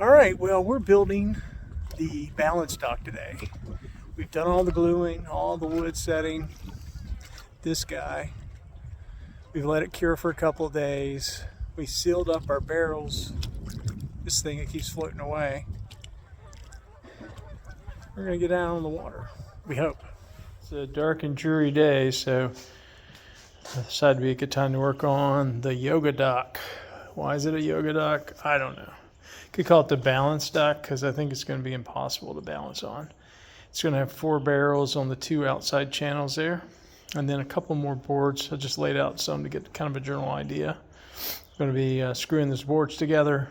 All right, well, we're building the balance dock today. We've done all the gluing, all the wood setting. This guy, we've let it cure for a couple of days. We sealed up our barrels. This thing, it keeps floating away. We're gonna get out on the water, we hope. It's a dark and dreary day, so I decided to be a good time to work on the yoga dock. Why is it a yoga dock? I don't know. Could call it the balance dock because I think it's going to be impossible to balance on. It's going to have 4 barrels on the 2 outside channels there, and then a couple more boards. I just laid out some to get kind of a general idea. I'm going to be screwing these boards together,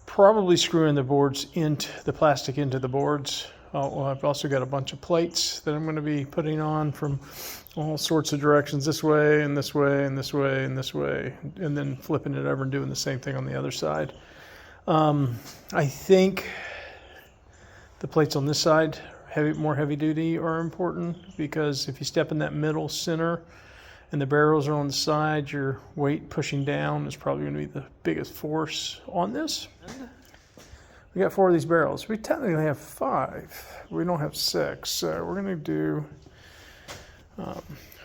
probably screwing the boards into the plastic into the boards. Well, I've also got a bunch of plates that I'm going to be putting on from all sorts of directions, this way and this way and this way and this way, and then flipping it over and doing the same thing on the other side. I think the plates on this side, more heavy duty, are important because if you step in that middle center and the barrels are on the side, your weight pushing down is probably going to be the biggest force on this. We got 4 of these barrels. We technically have 5. We don't have 6, so we're going to do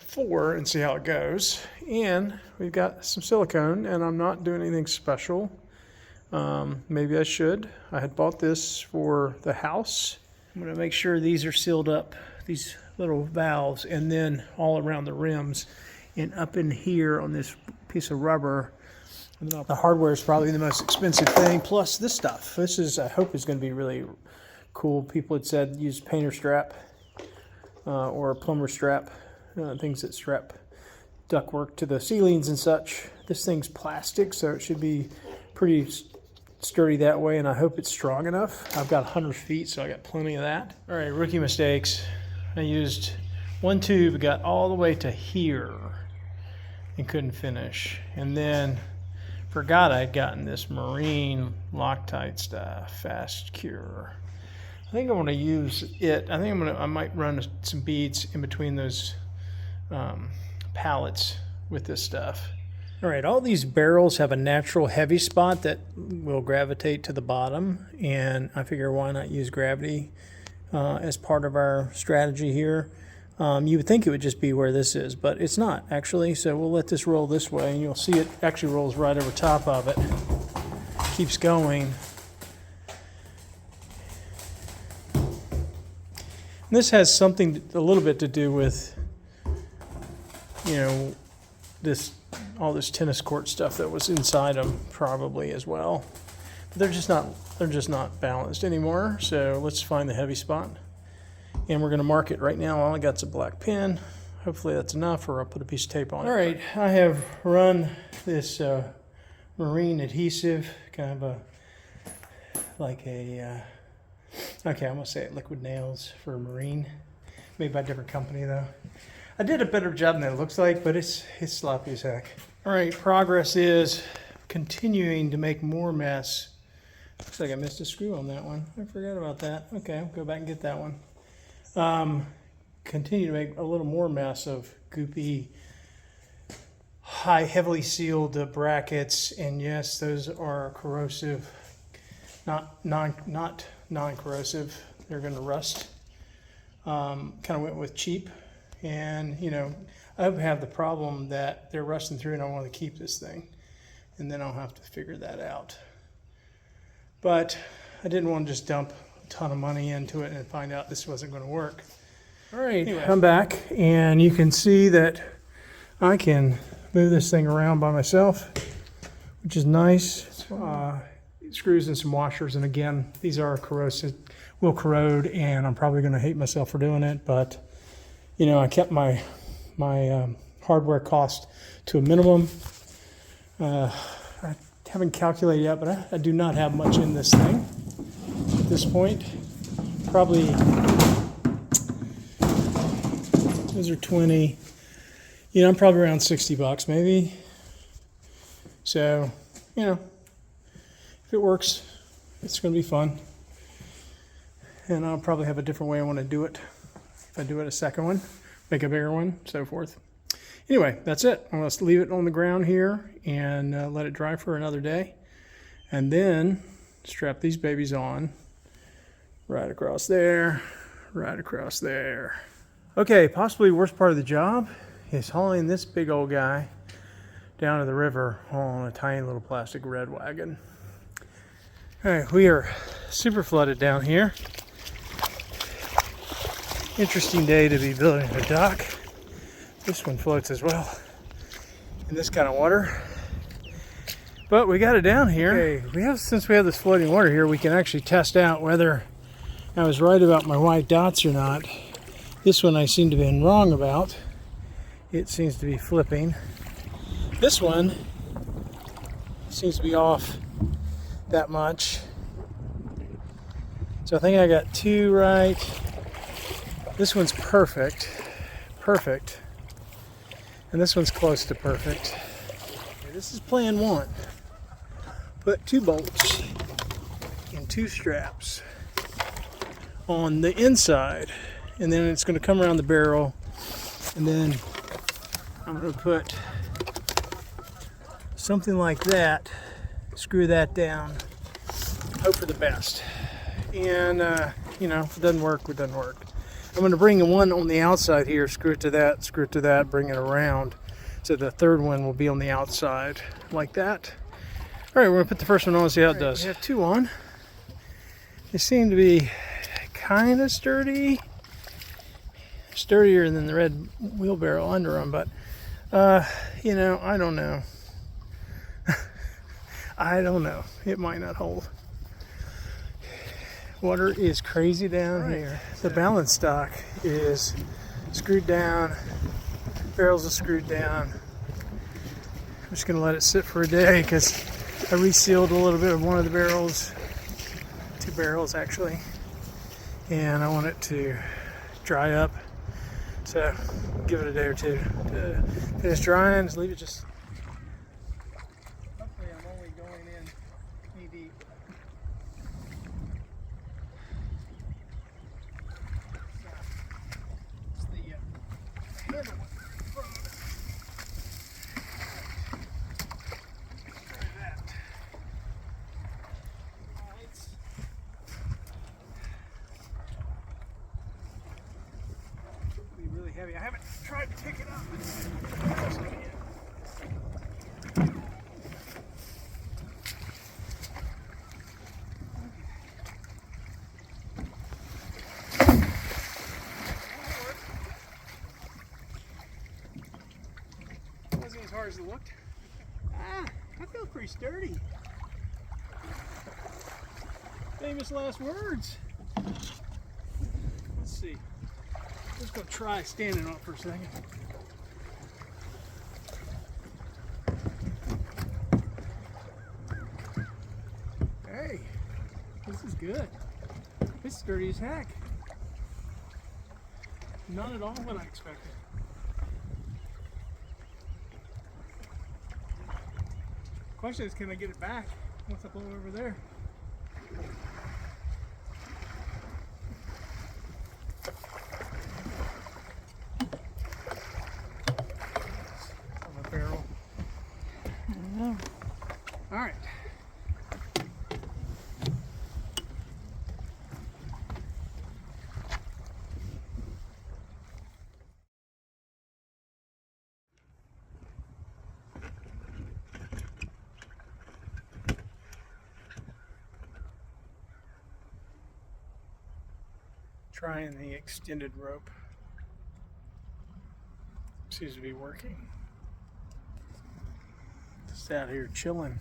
4 and see how it goes. And we've got some silicone, and I'm not doing anything special. Maybe I should. I had bought this for the house. I'm going to make sure these are sealed up, these little valves, and then all around the rims and up in here on this piece of rubber. The hardware is probably the most expensive thing, plus this stuff. This is, I hope, is going to be really cool. People had said use painter strap or a plumber strap, things that strap ductwork to the ceilings and such. This thing's plastic, so it should be pretty sturdy that way, and I hope it's strong enough. I've got 100 feet, so I got plenty of that. All right, rookie mistakes. I used one tube, got all the way to here and couldn't finish, and then forgot I'd gotten this marine Loctite stuff, fast cure. I think I want to use it. I think I might run some beads in between those pallets with this stuff. All right, all these barrels have a natural heavy spot that will gravitate to the bottom, and I figure why not use gravity as part of our strategy here. You would think it would just be where this is, but it's not actually, so we'll let this roll this way, and you'll see it actually rolls right over top of it. Keeps going. And this has something a little bit to do with, you know, all this tennis court stuff that was inside them probably as well. But they're just not balanced anymore. So let's find the heavy spot, and we're going to mark it right now. All I got's a black pen. Hopefully that's enough, or I'll put a piece of tape on it. All right, I have run this marine adhesive, kind of okay, I'm gonna say it, liquid nails for marine, made by a different company though. I did a better job than it looks like, but it's sloppy as heck. All right, progress is continuing to make more mess. Looks like I missed a screw on that one. I forgot about that. Okay, I'll go back and get that one. Continue to make a little more mess of goopy, heavily sealed brackets, and yes, those are corrosive, not non-corrosive. They're going to rust. Kind of went with cheap. And, you know, I have the problem that they're rusting through and I want to keep this thing. And then I'll have to figure that out. But I didn't want to just dump a ton of money into it and find out this wasn't going to work. All right, anyway, I'm back, and you can see that I can move this thing around by myself, which is nice. Screws and some washers, and again, these are corrosive, will corrode, and I'm probably going to hate myself for doing it, but you know, I kept my hardware cost to a minimum. I haven't calculated yet, but I do not have much in this thing at this point. Probably, those are 20. You know, I'm probably around $60 maybe. So, you know, if it works, it's going to be fun. And I'll probably have a different way I want to do it. If I do it a second one, make a bigger one, so forth. Anyway, that's it. I'm going to leave it on the ground here and let it dry for another day. And then strap these babies on. Right across there, right across there. Okay, possibly worst part of the job is hauling this big old guy down to the river on a tiny little plastic red wagon. All right, we are super flooded down here. Interesting day to be building a dock. This one floats as well in this kind of water. But we got it down here. Okay, since we have this floating water here, we can actually test out whether I was right about my white dots or not. This one I seem to have been wrong about. It seems to be flipping. This one seems to be off that much. So I think I got 2 right. This one's perfect. Perfect. And this one's close to perfect. Okay, this is plan 1. Put 2 bolts and 2 straps on the inside, and then it's going to come around the barrel, and then I'm going to put something like that, screw that down, hope for the best. And you know, if it doesn't work, it doesn't work. I'm going to bring the one on the outside here, screw it to that, bring it around, so the third one will be on the outside like that. All right, we're going to put the first one on and see how it does. We have 2 on. They seem to be kind of sturdy, sturdier than the red wheelbarrow under them, but you know, I don't know. I don't know. It might not hold. Water is crazy down here. The balance stock is screwed down. Barrels are screwed down. I'm just gonna let it sit for a day because I resealed a little bit of one of the barrels, 2 barrels actually, and I want it to dry up. So give it a day or 2 to finish drying. Just leave it just. Hopefully, I'm only going in knee deep. It's the handle one in front of it. Try that. It's really heavy. I haven't tried to pick it up. It wasn't as hard as it looked. I feel pretty sturdy. Famous last words. Let's see. I'm just going to try standing on it for a second. Hey, this is good. It's sturdy as heck. Not at all what I expected. Question is, can I get it back once I pull it over there? Barrel. I don't know. All right. Trying the extended rope. Seems to be working. Just out here chilling.